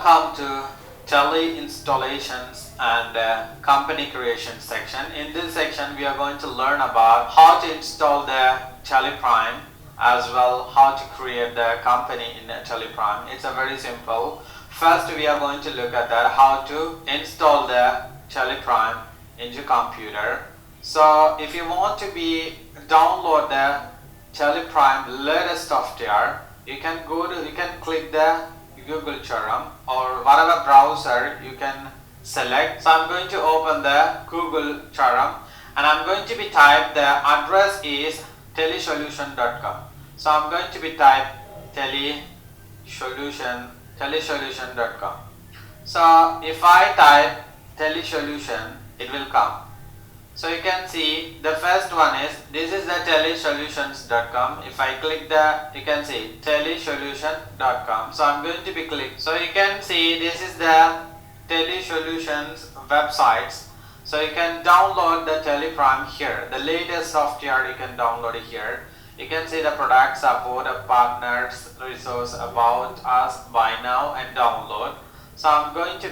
Welcome to Tally Installations and Company Creation section. In this section, we are going to learn about how to install the tallyprime as well how to create the company in the tallyprime. It's a very simple. First, we are going to look at that how to install the tallyprime into computer. So, if you want to download the tallyprime latest software, you can click the Google Chrome or whatever browser you can select. So I'm going to open the Google Chrome and I'm going to type the address is tellysolution.com. So I'm going to type tellysolution.com. So if I type tellysolution, it will come. So you can see the first one is this is the tellysolutions.com. If I click you can see tellysolution.com. So I'm going to click. So you can see this is the tellysolutions websites. So you can download the tallyprime here. The latest software you can download it here. You can see the product, support, partners, resource, about us, buy now and download. So I'm going to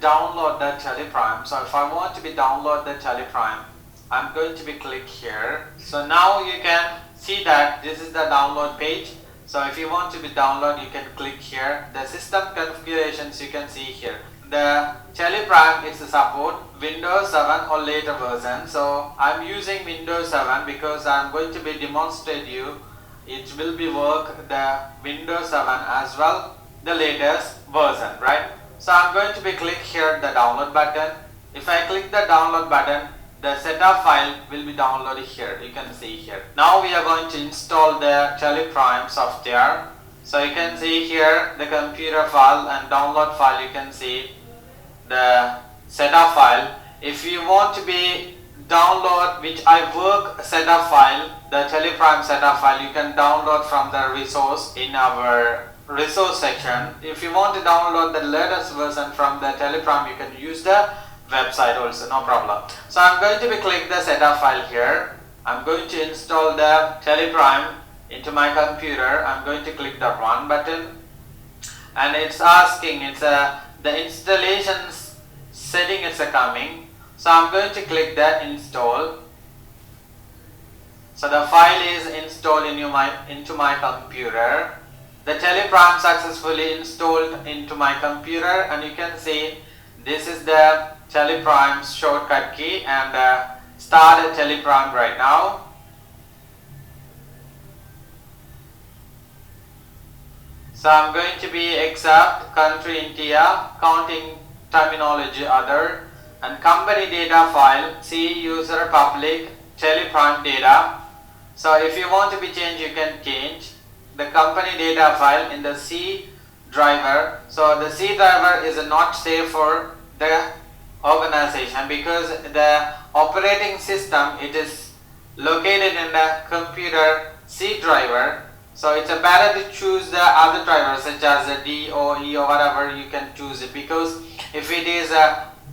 download the tallyprime. So if I want to download the tallyprime, I'm going to click here. So now you can see that this is the download page. So if you want to download, you can click here. The system configurations you can see here. The tallyprime is the support Windows 7 or later version. So I'm using Windows 7 because I'm going to demonstrate you. It will work the Windows 7 as well, the latest version, right? So I'm going to click here the download button. If I click the download button, the setup file will be downloaded here. You can see here. Now we are going to install the tallyprime software. So you can see here the computer file and download file. You can see the setup file. If you want to download which I work setup file, the tallyprime setup file, you can download from the resource in our resource section. If you want to download the latest version from the tallyprime, you can use the website also, no problem. So I'm going to click the setup file here. I'm going to install the tallyprime into my computer. I'm going to click the run button and it's asking, the installations setting is coming. So I'm going to click the install. So the file is installed into my computer. The tallyprime successfully installed into my computer and you can see this is the tallyprime shortcut key and start a tallyprime right now. So I'm going to accept country India, counting terminology other and company data file, C user public tallyprime data. So if you want to change, you can change the company data file in the C driver. So the C driver is not safe for the organization because the operating system it is located in the computer C driver. So it's better to choose the other drivers such as the D or E or whatever you can choose it, because if it is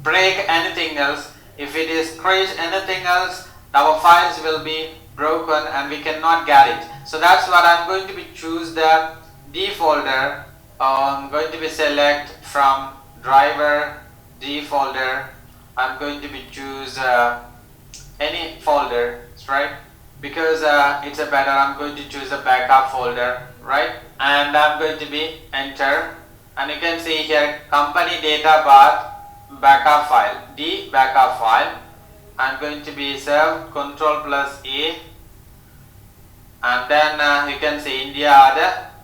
break anything else, if it is crash anything else, our files will be broken and we cannot get it. So that's what I'm going to choose the D folder. I'm going to select from driver D folder. I'm going to choose any folder, right? Because it's better. I'm going to choose a backup folder, right? And I'm going to enter. And you can see here company data path backup file, D backup file. I'm going to save Control plus A. And then you can see India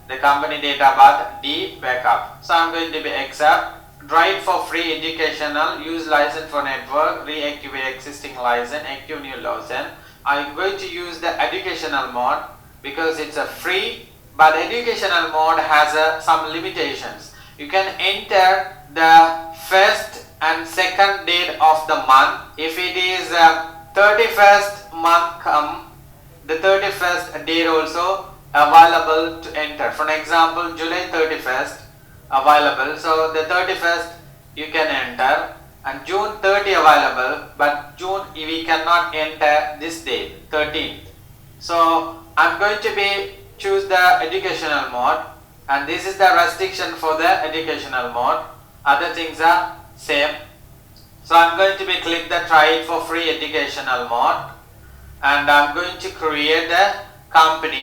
the company data path D backup. So I'm going to accept. Drive for free educational, use license for network, reactivate existing license, active new license. I'm going to use the educational mode because it's a free, but educational mode has some limitations. You can enter the first and second date of the month. If it is 31st month come, the 31st date also available to enter. For example, July 31st available. So the 31st you can enter and June 30 available, but June we cannot enter this date 13th. So I'm going to choose the educational mode and this is the restriction for the educational mode. Other things are same. So I'm going to be click the try it for free educational mode, and I'm going to create the company.